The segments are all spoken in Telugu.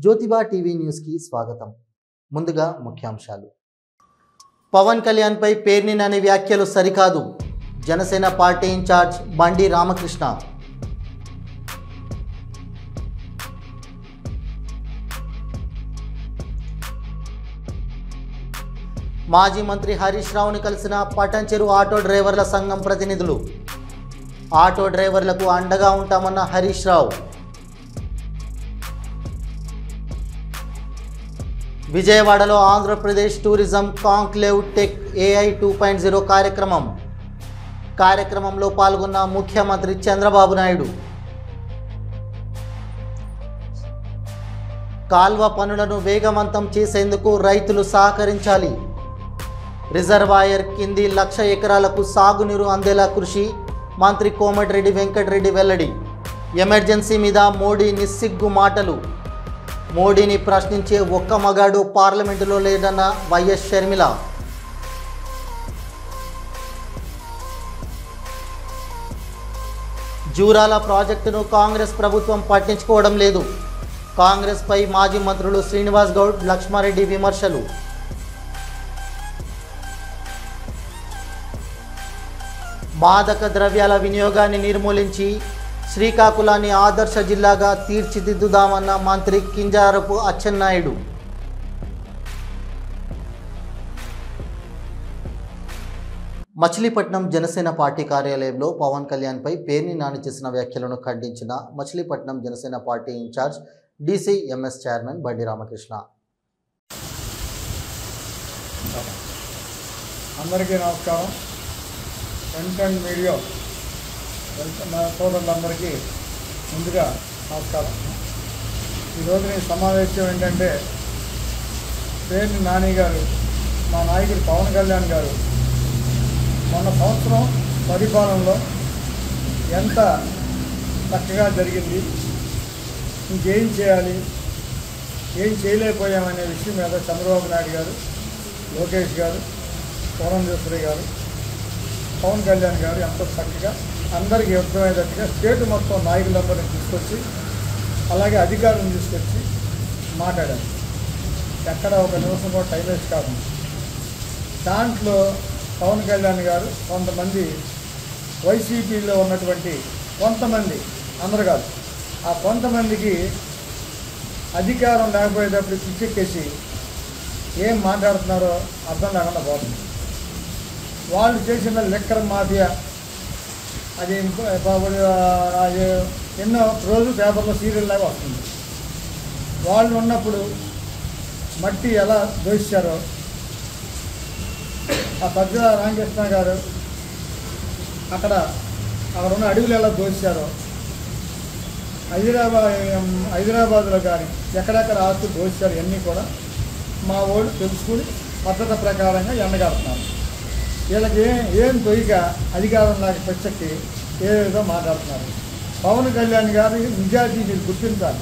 జ్యోతిబా టీవీ న్యూస్కి స్వాగతం. ముందుగా ముఖ్యాంశాలు. పవన్ కళ్యాణ్ పై పేర్ని నాని వ్యాఖ్యలు సరికాదు. జనసేన పార్టీ ఇన్ఛార్జ్ బండి రామకృష్ణ. మాజీ మంత్రి హరీష్ రావుని కలిసిన పటంచెరు ఆటో డ్రైవర్ల సంఘం ప్రతినిధులు. ఆటో డ్రైవర్లకు అండగా ఉంటామన్న హరీష్ రావు. విజయవాడలో Andhra Pradesh tourism conclave tech AI 2.0 కార్యక్రమంలో పాల్గొన్న ముఖ్యమంత్రి చంద్రబాబు నాయుడు. కాల్వ పనులను వేగవంతం చేసేందుకు రైతులు సహకరించాలి. రిజర్వాయర్ కింది 1,00,000 ఎకరాలకు సాగునీరు అందేలా కృషి. మంత్రి కోమటిరెడ్డి వెంకటరెడ్డి వెల్లడి. ఎమర్జెన్సీ మీద మోడీ నిస్సిగ్గు మాటలు. మోడీని ప్రశ్నించే ఒక్క మగాడు పార్లమెంటులో లేదన్న వైఎస్ షర్మిల. జూరాల ప్రాజెక్టును కాంగ్రెస్ ప్రభుత్వం పట్టించుకోవడం లేదు. కాంగ్రెస్పై మాజీ మంత్రులు శ్రీనివాస్ గౌడ్, లక్ష్మారెడ్డి విమర్శలు. మాదక ద్రవ్యాల వినియోగాన్ని నిర్మూలించి శ్రీకాకుళాన్ని ఆదర్శ జిల్లాగా తీర్చిదిద్దుదామన్న మంత్రి కింజారపు అచ్చెన్నాయుడు. మచిలీపట్నం జనసేన పార్టీ కార్యాలయంలో పవన్ కళ్యాణ్పై పేర్ని నాని చేసిన వ్యాఖ్యలను ఖండించిన Machilipatnam Janasena party incharge DCMS chairman Bandi Ramakrishna. అందరికీ నమస్కారం. ప్రింట్ మీడియా నా సోదరులందరికీ ముందుగా నమస్కారం. ఈరోజు ఈ సమావేశం ఏంటంటే, పేర్ని నాని గారు, మా నాయకుడు పవన్ కళ్యాణ్ గారు మొన్న సంవత్సరం పరిపాలనలో ఎంత చక్కగా జరిగింది, ఇంకేం చేయాలి, ఏం చేయలేకపోయామనే విషయం మీద చంద్రబాబు నాయుడు గారు, లోకేష్ గారు, పురంధేశ్వరి గారు, పవన్ కళ్యాణ్ గారు ఎంతో చక్కగా అందరికీ అర్థమయ్యేటట్టుగా స్టేట్ మొత్తం నాయకులందరినీ తీసుకొచ్చి, అలాగే అధికారులను తీసుకొచ్చి మాట్లాడారు. ఎక్కడ ఒక నిమిషం కూడా టైం వేస్ట్ కాదు. దాంట్లో పవన్ కళ్యాణ్ గారు కొంతమంది వైసీపీలో ఉన్నటువంటి కొంతమంది, అందరు కాదు, ఆ కొంతమందికి అధికారం లేకపోయేటప్పుడు పిచ్చెక్కేసి ఏం మాట్లాడుతున్నారో అర్థం లేకుండా పోతుంది. వాళ్ళు చేసిన లిక్కర్ మాఫియా అది ఎన్నో రోజు పేపర్లో సీరియల్ లాగా వస్తుంది. వాళ్ళు ఉన్నప్పుడు మట్టి ఎలా దోశారో, ఆ సజ్జల రామకృష్ణ గారు అక్కడ ఉన్న అడవులు ఎలా దోశారో, హైదరాబాద్లో కానీ ఎక్కడెక్కడ ఆస్తులు దోశారు ఇవన్నీ కూడా మా వాళ్ళు తెలుసుకుని పద్ధతి ప్రకారంగా ఎండగడుతున్నారు. వీళ్ళకి ఏం తొయ్యక అధికారం లేక పిచ్చకి ఏదో మాట్లాడుతున్నారు. పవన్ కళ్యాణ్ గారు నిజాయితీ మీరు గుర్తించాలి.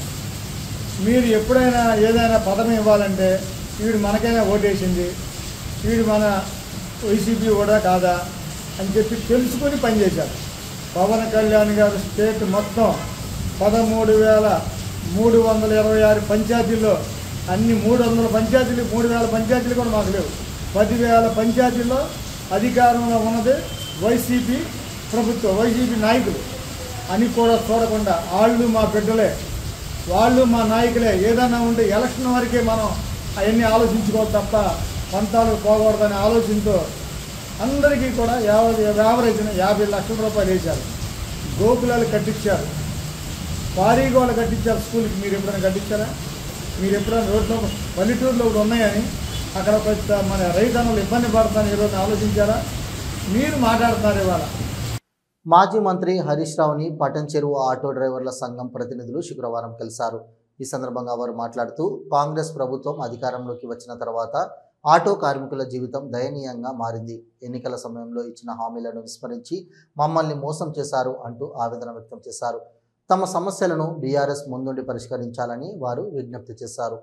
మీరు ఎప్పుడైనా ఏదైనా పదవి ఇవ్వాలంటే వీడు మనకైనా ఓటేసింది, వీడు మన వైసీపీ కూడా కాదా అని చెప్పి తెలుసుకొని పనిచేశారు. పవన్ కళ్యాణ్ గారు స్టేట్ మొత్తం 13,326 పంచాయతీల్లో అన్ని 300 పంచాయతీలు, 3,000 పంచాయతీలు కూడా మాకు లేవు. 10,000 పంచాయతీల్లో అధికారంలో ఉన్నది వైసీపీ ప్రభుత్వం, వైసీపీ నాయకులు అని కూడా చూడకుండా వాళ్ళు మా బిడ్డలే, వాళ్ళు మా నాయకులే, ఏదైనా ఉంటే ఎలక్షన్ వరకే మనం అవన్నీ ఆలోచించుకోవాలి తప్ప పంతాలకు పోకూడదనే ఆలోచనతో అందరికీ కూడా యావరేజ్న 50 లక్షల రూపాయలు వేశారు. గోకులాలు కట్టించారు, పారీగోళ్ళు కట్టించారు స్కూల్కి. మీరు ఎప్పుడైనా కట్టించారా? మీరు ఎప్పుడైనా రోడ్లో పల్లెటూరులో ఒకటి ఉన్నాయని అక్కడ మన రైతన్నులు ఇబ్బంది పడతాను ఈరోజు ఆలోచించారా? మీరు మాట్లాడుతున్నారు ఇవాళ. మాజీ మంత్రి హరీష్ రావుని పటంచెరు ఆటో డ్రైవర్ల సంఘం ప్రతినిధులు శుక్రవారం కలిశారు. ఈ సందర్భంగా వారు మాట్లాడుతూ, కాంగ్రెస్ ప్రభుత్వం అధికారంలోకి వచ్చిన తర్వాత ఆటో కార్మికుల జీవితం దయనీయంగా మారింది. ఎన్నికల సమయంలో ఇచ్చిన హామీలను విస్మరించి మమ్మల్ని మోసం చేశారు అంటూ ఆవేదన వ్యక్తం చేశారు. తమ సమస్యలను బీఆర్ఎస్ ముందుండి పరిష్కరించాలని వారు విజ్ఞప్తి చేశారు.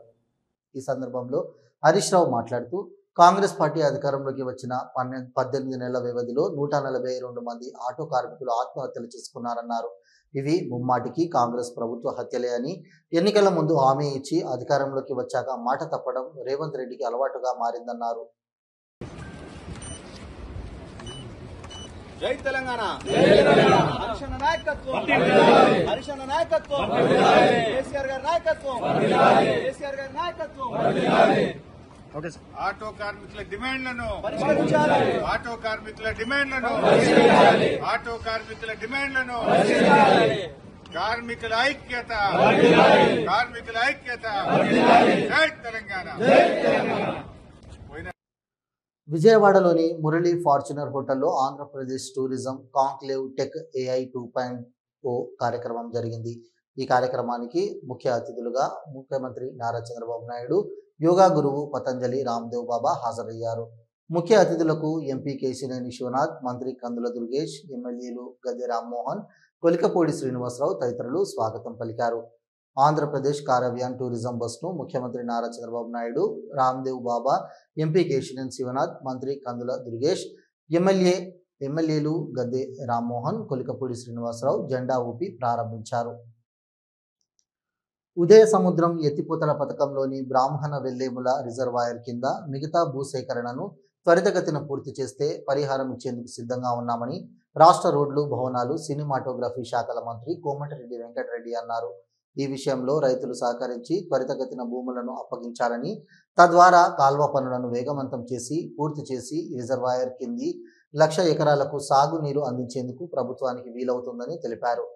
ఈ సందర్భంలో హరీష్ రావు మాట్లాడుతూ, కాంగ్రెస్ పార్టీ అధికారంలోకి వచ్చిన 18 నెలల వ్యవధిలో 142 మంది ఆటో కార్మికులు ఆత్మహత్యలు చేసుకున్నారన్నారు. ఇవి ముమ్మాటికి కాంగ్రెస్ ప్రభుత్వ హత్యలే అని ఎన్నికల ముందు హామీ ఇచ్చి అధికారంలోకి వచ్చాక మాట తప్పడం రేవంత్ రెడ్డికి అలవాటుగా మారిందన్నారు. జై తెలంగాణ హరిశన్న నాయకత్వం హరిశన్న నాయకత్వం కేసీఆర్ గారి నాయకత్వం కేసీఆర్ గారి నాయకత్వం ఆటో కార్మికుల డిమాండ్లను పరిష్కరించాలి ఆటో కార్మికుల డిమాండ్లను ఆటో కార్మికుల డిమాండ్లను కార్మికుల ఐక్యత కార్మికుల ఐక్యత జై తెలంగాణ. విజయవాడలోని మురళీ ఫార్చునర్ హోటల్లో Andhra Pradesh tourism conclave tech AI 2.0 కార్యక్రమం జరిగింది. ఈ కార్యక్రమానికి ముఖ్య అతిథులుగా ముఖ్యమంత్రి నారా చంద్రబాబు నాయుడు, యోగా గురువు పతంజలి రామ్దేవ్ బాబా హాజరయ్యారు. ముఖ్య అతిథులకు ఎంపీ కేశినేని విశ్వనాథ్, మంత్రి కందుల దుర్గేష్, ఎమ్మెల్యేలు గద్దె రామ్మోహన్, కొలికపూడి శ్రీనివాసరావు తదితరులు స్వాగతం పలికారు. ఆంధ్రప్రదేశ్ కారవ్యాన్ టూరిజం బస్ను ముఖ్యమంత్రి నారా చంద్రబాబు నాయుడు, రామ్దేవ్ బాబా, ఎంపీ కేశినేని శివనాథ్, మంత్రి కందుల దుర్గేష్, ఎమ్మెల్యేలు గద్దె రామ్మోహన్, కొలికపూడి శ్రీనివాసరావు జెండా ఊపి ప్రారంభించారు. ఉదయ సముద్రం ఎత్తిపోతల పథకంలోని బ్రాహ్మణ వెల్లేముల రిజర్వాయర్ కింద మిగతా భూసేకరణను త్వరితగతిన పూర్తి చేస్తే పరిహారం ఇచ్చేందుకు సిద్ధంగా ఉన్నామని రాష్ట్ర రోడ్లు, భవనాలు, సినిమాటోగ్రఫీ శాఖల మంత్రి కోమటిరెడ్డి వెంకటరెడ్డి అన్నారు. ఈ విషయంలో రైతులు సహకరించి త్వరితగతిన భూములను అప్పగించాలని, తద్వారా కాల్వ పనులను వేగవంతం చేసి పూర్తి చేసి రిజర్వాయర్ కింది 1,00,000 ఎకరాలకు సాగునీరు అందించేందుకు ప్రభుత్వానికి వీలవుతుందని తెలిపారు.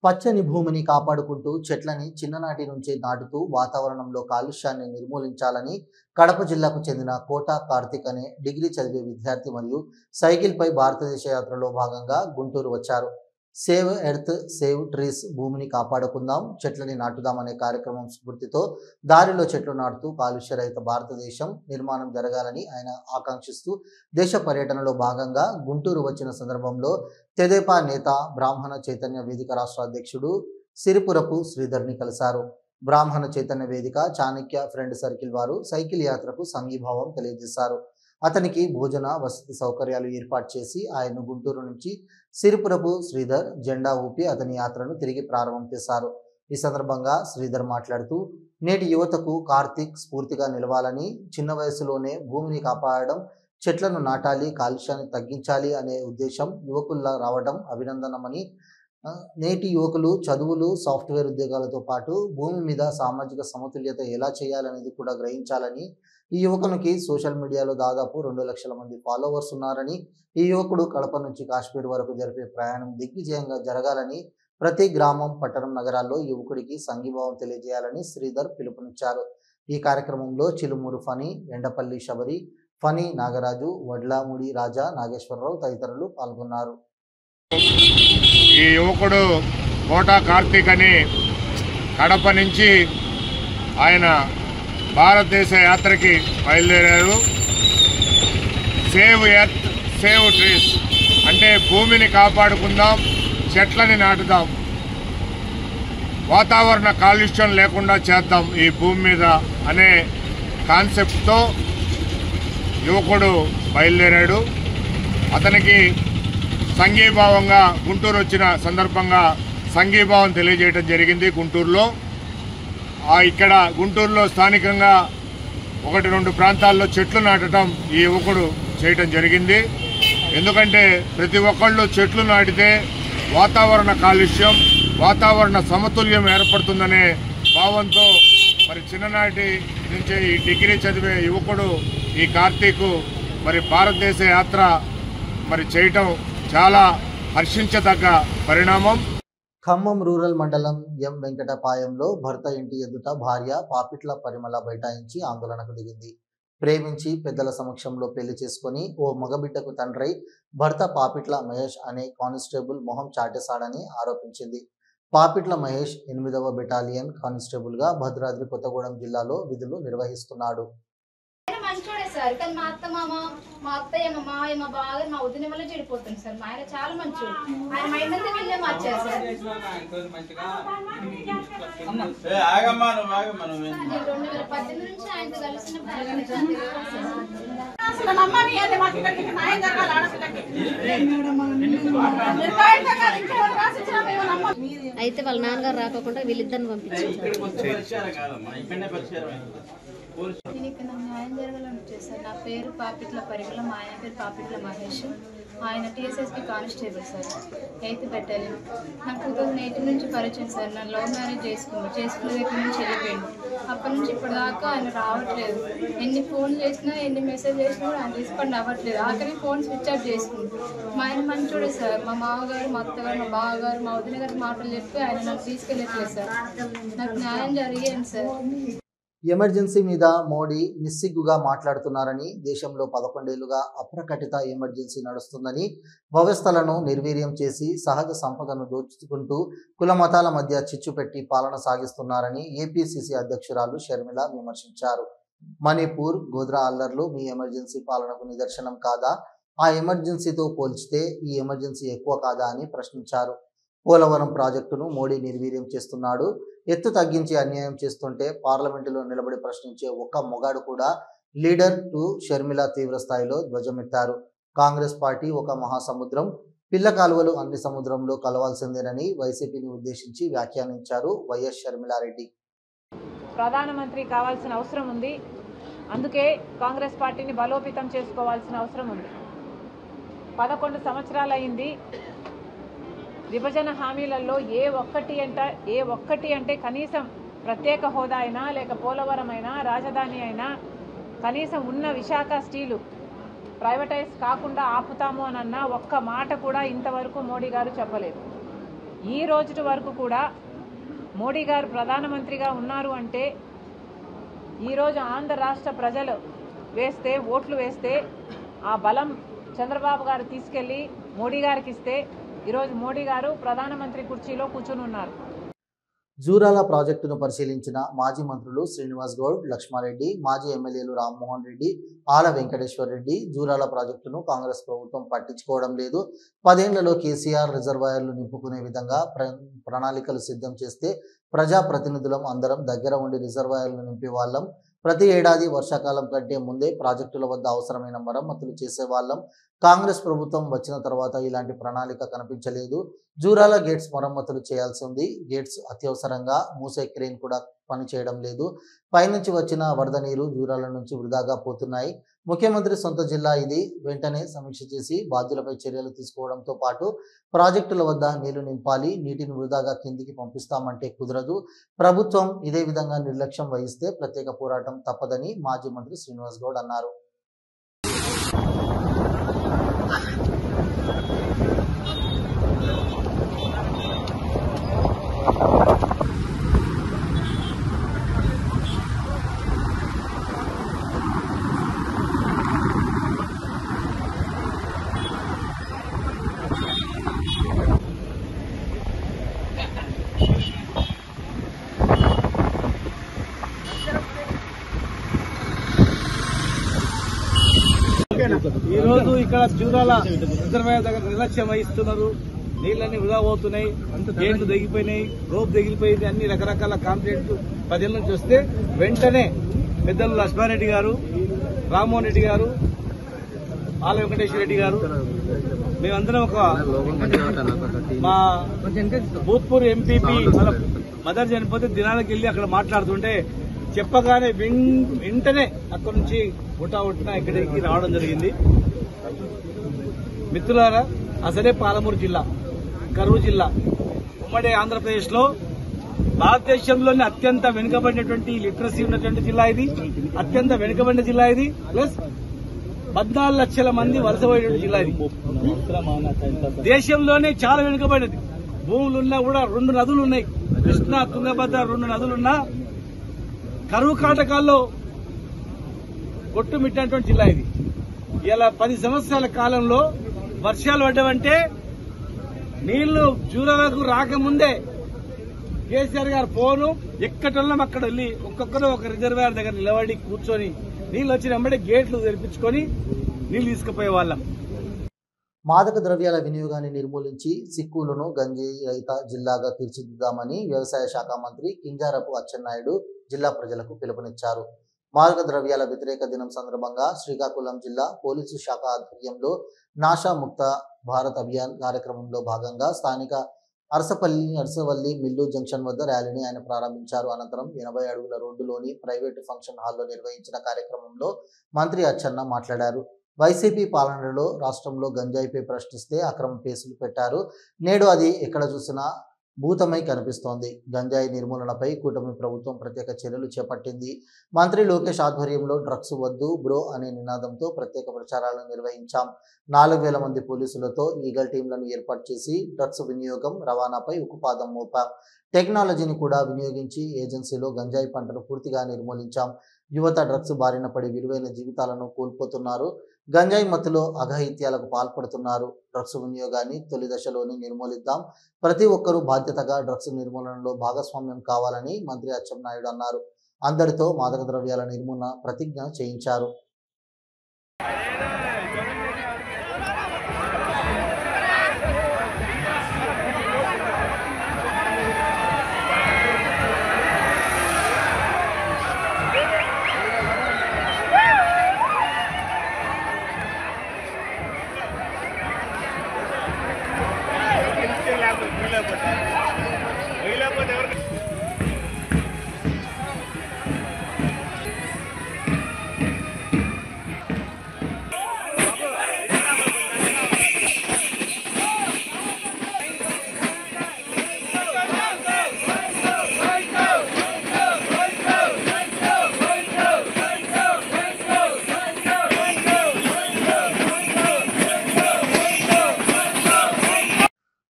పచ్చని భూమిని కాపాడుకుంటూ చెట్లని చిన్ననాటి నుంచే నాటుతూ వాతావరణంలో కాలుష్యాన్ని నిర్మూలించాలని కడప జిల్లాకు చెందిన కోటా కార్తిక్ అనే డిగ్రీ చదివే విద్యార్థి మరియు సైకిల్పై భారతదేశ యాత్రలో భాగంగా గుంటూరు వచ్చారు. సేవ్ ఎర్త్ సేవ్ ట్రీస్, భూమిని కాపాడుకుందాం చెట్లని నాటుదాం అనే కార్యక్రమం స్ఫూర్తితో దారిలో చెట్లు నాటుతూ కాలుష్య రహిత భారతదేశం నిర్మాణం జరగాలని ఆయన ఆకాంక్షిస్తూ దేశ పర్యటనలో భాగంగా గుంటూరు వచ్చిన సందర్భంలో తెదేపా నేత బ్రాహ్మణ చైతన్య వేదిక రాష్ట్ర అధ్యక్షుడు సిరిపురపు శ్రీధర్ని కలిశారు. బ్రాహ్మణ చైతన్య వేదిక చాణక్య ఫ్రెండ్ సర్కిల్ వారు సైకిల్ యాత్రకు సంఘీభావం తెలియజేశారు. అతనికి భోజన వసతి సౌకర్యాలు ఏర్పాటు చేసి ఆయన్ను గుంటూరు నుంచి సిరిపురపు శ్రీధర్ జెండా ఊపి అతని యాత్రను తిరిగి ప్రారంభం చేశారు. ఈ సందర్భంగా శ్రీధర్ మాట్లాడుతూ నేటి యువతకు కార్తిక్ స్ఫూర్తిగా నిలవాలని, చిన్న వయసులోనే భూమిని కాపాడడం, చెట్లను నాటాలి, కాలుష్యాన్ని తగ్గించాలి అనే ఉద్దేశం యువకుల్లా రావడం అభినందనమని, నేటి యువకులు చదువులు, సాఫ్ట్వేర్ ఉద్యోగాలతో పాటు భూమి మీద సామాజిక సమతుల్యత ఎలా చేయాలనేది కూడా గ్రహించాలని, ఈ యువకునికి సోషల్ మీడియాలో దాదాపు 2 లక్షల మంది ఫాలోవర్స్ ఉన్నారని, ఈ యువకుడు కడప నుంచి కాశ్మీర్ వరకు జరిపే ప్రయాణం దిగ్విజయంగా జరగాలని, ప్రతి గ్రామం, పట్టణం, నగరాల్లో యువకుడికి సంఘీభావం తెలియజేయాలని శ్రీధర్ పిలుపునిచ్చారు. ఈ కార్యక్రమంలో చిలుమూరు ఫణి, ఎండపల్లి శబరి, ఫణి నాగరాజు, వడ్లాముడి రాజా, నాగేశ్వరరావు తదితరులు పాల్గొన్నారు. ఈ యువకుడు కోటా కార్తిక్ అని కడప నుంచి ఆయన భారతదేశ యాత్రకి బయలుదేరారు. సేవ్ ఎర్త్ సేవ్ ట్రీస్ అంటే భూమిని కాపాడుకుందాం, చెట్లని నాటుదాం, వాతావరణ కాలుష్యం లేకుండా చేద్దాం ఈ భూమి మీద అనే కాన్సెప్ట్తో యువకుడు బయలుదేరాడు. అతనికి సంఘీభావంగా గుంటూరు వచ్చిన సందర్భంగా సంఘీభావం తెలియజేయడం జరిగింది. గుంటూరులో ఇక్కడ గుంటూరులో స్థానికంగా 1-2 ప్రాంతాల్లో చెట్లు నాటడం ఈ యువకుడు చేయటం జరిగింది. ఎందుకంటే ప్రతి ఒక్కళ్ళు చెట్లు నాటితే వాతావరణ కాలుష్యం, వాతావరణ సమతుల్యం ఏర్పడుతుందనే భావంతో మరి చిన్ననాటి నుంచే ఈ డిగ్రీ చదివే యువకుడు ఈ కార్తీక్ మరి భారతదేశ యాత్ర మరి చేయటం చాలా హర్షించదగ్గ పరిణామం. ఖమ్మం రూరల్ మండలం ఎం వెంకటపాయంలో భర్త ఇంటి ఎదుట భార్య పాపిట్ల పరిమళ బైఠాయించి ఆందోళనకు దిగింది. ప్రేమించి పెద్దల సమక్షంలో పెళ్లి చేసుకుని ఓ మగబిడ్డకు తండ్రై భర్త పాపిట్ల మహేష్ అనే కానిస్టేబుల్ మొహం చాటేశాడని ఆరోపించింది. పాపిట్ల మహేష్ 8వ బెటాలియన్ కానిస్టేబుల్గా భద్రాద్రి కొత్తగూడెం జిల్లాలో విధులు నిర్వహిస్తున్నాడు. సార్. కానీ మా అత్తయ్య మా మావయ్య మా బాగా మా వదిన వల్ల చెడిపోతుంది సార్. మా ఆయన చాలా మంచోడు. ఆయన మైండ్ అంతా వెళ్ళే మార్చారు సార్. 2018 నుంచి ఆయనతో కలిసినప్పుడు అయితే వాళ్ళ నాన్నగారు రాకుండా వీళ్ళిద్దరిని పంపించారు. దీనికి నాకు న్యాయం జరగాలని వచ్చేసారు. నా పేరు పాపిట్ల పరిమళ, మా ఆయన పేరు పాపిట్ల మహేష్. ఆయన TSSP constable sir, 8th battalion. నాకు 2018 నుంచి పరిచయం సార్. నా లవ్ మ్యారేజ్ చేసుకున్న దగ్గర నుంచి వెళ్ళిపోయింది. అప్పటి నుంచి ఇప్పటిదాకా ఆయన రావట్లేదు. ఎన్ని ఫోన్లు చేసినా ఎన్ని మెసేజ్ చేసినా కూడా ఆయన రెస్పాండ్ అవ్వట్లేదు. ఆఖరి ఫోన్ స్విచ్ ఆఫ్ చేసుకుంది. మా ఆయన మంచోడే సార్. మా మామగారు, మా అత్తగారు, మా బావగారు, మా వదిన గారి మాటలు చెప్పి ఆయన నాకు తీసుకెళ్ళట్లేదు సార్. నాకు న్యాయం జరిగేది సార్. ఎమర్జెన్సీ మీద మోడీ నిస్సిగ్గుగా మాట్లాడుతున్నారని, దేశంలో 11 ఏళ్లుగా అప్రకటిత ఎమర్జెన్సీ నడుస్తుందని, వ్యవస్థలను నిర్వీర్యం చేసి సహజ సంపదను దోచుకుంటూ కుల మతాల మధ్య చిచ్చు పెట్టి పాలన సాగిస్తున్నారని ఏపీసీసీ అధ్యక్షురాలు షర్మిల విమర్శించారు. మణిపూర్, గోద్రా అల్లర్లు మీ ఎమర్జెన్సీ పాలనకు నిదర్శనం కాదా? ఆ ఎమర్జెన్సీతో పోల్చితే ఈ ఎమర్జెన్సీ ఎక్కువ కాదా అని ప్రశ్నించారు. పోలవరం ప్రాజెక్టును మోడీ నిర్వీర్యం చేస్తున్నాడు. ఎత్తు తగ్గించి అన్యాయం చేస్తుంటే పార్లమెంటులో నిలబడి ప్రశ్నించే ఒక్క మొగాడు కూడా లీడర్ టు షర్మిల తీవ్ర స్థాయిలో ధ్వజమెత్తారు. కాంగ్రెస్ పార్టీ ఒక మహాసముద్రం, పిల్ల కాలువలు అన్ని సముద్రంలో కలవాల్సిందేనని వైసీపీని ఉద్దేశించి వ్యాఖ్యానించారు వైఎస్ షర్మిలారెడ్డి. ప్రధానమంత్రి కావాల్సిన అవసరం ఉంది. అందుకే కాంగ్రెస్ పార్టీని బలోపేతం చేసుకోవాల్సిన అవసరం ఉంది. 11 సంవత్సరాలైంది. విభజన హామీలలో ఏ ఒక్కటి అంటే కనీసం ప్రత్యేక హోదా అయినా, లేక పోలవరం అయినా, రాజధాని అయినా, కనీసం ఉన్న విశాఖ స్టీలు ప్రైవేటైజ్ కాకుండా ఆపుతాము అనన్నా ఒక్క మాట కూడా ఇంతవరకు మోడీ గారు చెప్పలేదు. ఈ రోజు వరకు కూడా మోడీ గారు ప్రధానమంత్రిగా ఉన్నారు అంటే ఈరోజు ఆంధ్ర రాష్ట్ర ప్రజలు ఓట్లు వేస్తే ఆ బలం చంద్రబాబు గారు తీసుకెళ్లి మోడీ గారికి ఇస్తే ఈరోజు మోడీ గారు ప్రధానమంత్రి కుర్చీలో కూర్చుని ఉన్నారు. జూరాల ప్రాజెక్టును పరిశీలించిన మాజీ మంత్రులు శ్రీనివాస్ గౌడ్, లక్ష్మారెడ్డి, మాజీ ఎమ్మెల్యేలు రామ్మోహన్ రెడ్డి, ఆల వెంకటేశ్వర్ రెడ్డి జూరాల ప్రాజెక్టును కాంగ్రెస్ ప్రభుత్వం పట్టించుకోవడం లేదు. 10 ఏళ్లలో కేసీఆర్ రిజర్వాయర్లు నింపుకునే విధంగా ప్రణాళికలు సిద్ధం చేస్తే ప్రజాప్రతినిధులం అందరం దగ్గర ఉండి రిజర్వాయర్లు నింపే వాళ్ళం. ప్రతి ఏడాది వర్షాకాలం కంటే ముందే ప్రాజెక్టుల వద్ద అవసరమైన మరమ్మతులు చేసేవాళ్ళం. కాంగ్రెస్ ప్రభుత్వం వచ్చిన తర్వాత ఇలాంటి ప్రణాళిక కనిపించలేదు. జూరాల గేట్స్ మరమ్మతులు చేయాల్సి ఉంది. గేట్స్ అత్యవసరంగా మూసే క్రేన్ కూడా పనిచేయడం లేదు. పైనుంచి వచ్చిన వరద నీరు జూరాల నుంచి వృధాగా పోతున్నాయి. ముఖ్యమంత్రి సొంత జిల్లా ఇది. వెంటనే సమీక్ష చేసి బాధ్యులపై చర్యలు తీసుకోవడంతో పాటు ప్రాజెక్టుల వద్ద నీళ్లు నింపాలి. నీటిని వృధాగా కిందికి పంపిస్తామంటే కుదరదు. ప్రభుత్వం ఇదే విధంగా నిర్లక్ష్యం వహిస్తే ప్రత్యేక పోరాటం తప్పదని మాజీ మంత్రి శ్రీనివాస్ గౌడ్ అన్నారు. ఈ రోజు ఇక్కడ జూరాల రిజర్వాయర్ దగ్గర నిర్లక్ష్యం వహిస్తున్నారు. నీళ్లన్నీ వృధా పోతున్నాయి, గేట్లు తెగిపోయినాయి, రోప్ తెగిలిపోయింది, అన్ని రకరకాల కంప్లైంట్లు 10 ఏళ్ల నుంచి వస్తే వెంటనే పెద్దలు లక్ష్మారెడ్డి గారు, రామ్మోహన్ రెడ్డి గారు, ఆల వెంకటేశ్వర రెడ్డి గారు, మేమందరం ఒక మా భూత్పూర్ ఎంపీపీ వాళ్ళ మదర్ చనిపోతే దినాలకు వెళ్లి అక్కడ మాట్లాడుతుంటే చెప్పగానే వెంటనే అక్కడి నుంచి ఉట్టిన ఇక్కడికి రావడం జరిగింది. మిత్రులారా, అసలే పాలమూరు జిల్లా, కరూరు జిల్లా ఉమ్మడి ఆంధ్రప్రదేశ్ లో భారతదేశంలోనే అత్యంత వెనుకబడినటువంటి లిటరసీ ఉన్నటువంటి జిల్లా ఇది. అత్యంత వెనుకబడిన జిల్లా ఇది. ప్లస్ 14 లక్షల మంది వలసపోయేటువంటి జిల్లా ఇది. దేశంలోనే చాలా వెనుకబడినది. భూములున్నా కూడా 2 నదులు ఉన్నాయి. కృష్ణా, తుంగభద్ర 2 నదులున్నా కరువు కాటకాల్లో కొట్టుమిట్టినటువంటి జిల్లా ఇది. ఇలా 10 సంవత్సరాల కాలంలో వర్షాలు పడ్డవంటే నీళ్లు జూరాలకు రాకముందే కేసీఆర్ గారు ఫోను ఎక్కడున్నాం అక్కడ వెళ్లి ఒక్కొక్కరు ఒక రిజర్వాయర్ దగ్గర నిలబడి కూర్చొని నీళ్ళు వచ్చిన వెంబడే గేట్లు తెరిపించుకొని నీళ్లు తీసుకుపోయే వాళ్ళం. మాదక ద్రవ్యాల వినియోగాన్ని నిర్మూలించి సిక్కులను గంజాయి రహిత జిల్లాగా తీర్చిదిద్దామని వ్యవసాయ శాఖ మంత్రి కింజారపు అచ్చెన్నాయుడు జిల్లా ప్రజలకు పిలుపునిచ్చారు. మాదక ద్రవ్యాల వ్యతిరేక దినం సందర్భంగా శ్రీకాకుళం జిల్లా పోలీసు శాఖ ఆధ్వర్యంలో నాషా ముక్త భారత్ అభియాన్ కార్యక్రమంలో భాగంగా స్థానిక అరసవల్లి మిల్లు జంక్షన్ వద్ద ర్యాలీని ఆయన ప్రారంభించారు. అనంతరం 80 అడుగుల రోడ్డులోని ప్రైవేటు ఫంక్షన్ హాల్లో నిర్వహించిన కార్యక్రమంలో మంత్రి అచ్చెన్న మాట్లాడారు. వైసీపీ పాలనలో రాష్ట్రంలో గంజాయిపై ప్రశ్నిస్తే అక్రమ కేసులు పెట్టారు. నేడు అది ఎక్కడ చూసినా భూతమై కనిపిస్తోంది. గంజాయి నిర్మూలనపై కూటమి ప్రభుత్వం ప్రత్యేక చర్యలు చేపట్టింది. మంత్రి లోకేష్ ఆధ్వర్యంలో డ్రగ్స్ వద్దు బ్రో అనే నినాదంతో ప్రత్యేక ప్రచారాలను నిర్వహించాం. 4000 మంది పోలీసులతో ఈగల్ టీంలను ఏర్పాటు చేసి డ్రగ్స్ వినియోగం రవాణాపై ఉక్కుపాదం మోపాం. టెక్నాలజీని కూడా వినియోగించి ఏజెన్సీలో గంజాయి పంటను పూర్తిగా నిర్మూలించాం. యువత డ్రగ్స్ బారిన పడి విలువైన జీవితాలను కోల్పోతున్నారు. గంజాయి మత్తులో అఘాయిత్యాలకు పాల్పడుతున్నారు. డ్రగ్స్ వినియోగాన్ని తొలి దశలోనే నిర్మూలిద్దాం. ప్రతి ఒక్కరూ బాధ్యతగా డ్రగ్స్ నిర్మూలనలో భాగస్వామ్యం కావాలని మంత్రి అచ్చెన్నాయుడు అన్నారు. అందరితో మాదక ద్రవ్యాల నిర్మూలన ప్రతిజ్ఞ చేయించారు.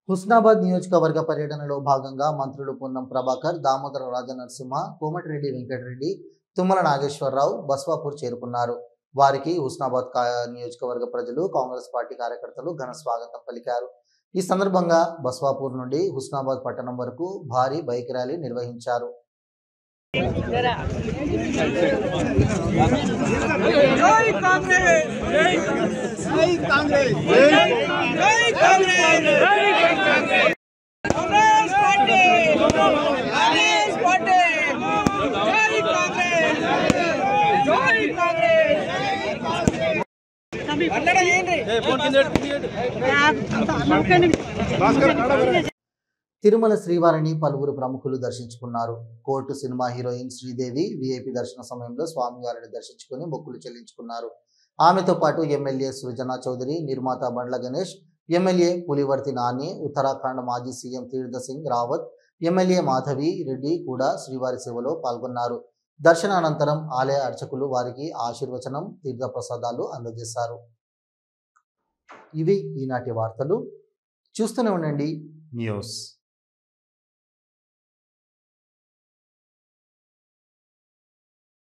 హుస్నాబాద్ నియోజకవర్గ పర్యటనలో భాగంగా మంత్రులు పొన్నం ప్రభాకర్, దామోదర రాజనరసింహ, కోమటిరెడ్డి వెంకటరెడ్డి, తుమ్మల నాగేశ్వరరావు బస్వాపూర్ చేరుకున్నారు. వారికి హుస్నాబాద్ నియోజకవర్గ ప్రజలు, కాంగ్రెస్ పార్టీ కార్యకర్తలు ఘన స్వాగతం పలికారు. ఈ సందర్భంగా బస్వాపూర్ నుండి హుస్నాబాద్ పట్టణం వరకు భారీ బైక్ ర్యాలీ నిర్వహించారు. తిరుమల శ్రీవారిని పలువురు ప్రముఖులు దర్శించుకున్నారు. Court cinema heroine Sridevi VIP దర్శన సమయంలో స్వామివారిని దర్శించుకుని మొక్కులు చెల్లించుకున్నారు. ఆమెతో పాటు ఎమ్మెల్యే సృజనా చౌదరి, నిర్మాత బండ్ల గణేష్, ఎమ్మెల్యే పులివర్తి నాని, ఉత్తరాఖండ్ మాజీ సీఎం తీర్థ సింగ్ రావత్, ఎమ్మెల్యే మాధవి రెడ్డి కూడా శ్రీవారి సేవలో పాల్గొన్నారు. దర్శనానంతరం ఆలయ అర్చకులు వారికి ఆశీర్వచనం, తీర్థప్రసాదాలు అందజేశారు. ఇవి ఈనాటి వార్తలు. చూస్తూనే ఉండండి న్యూస్.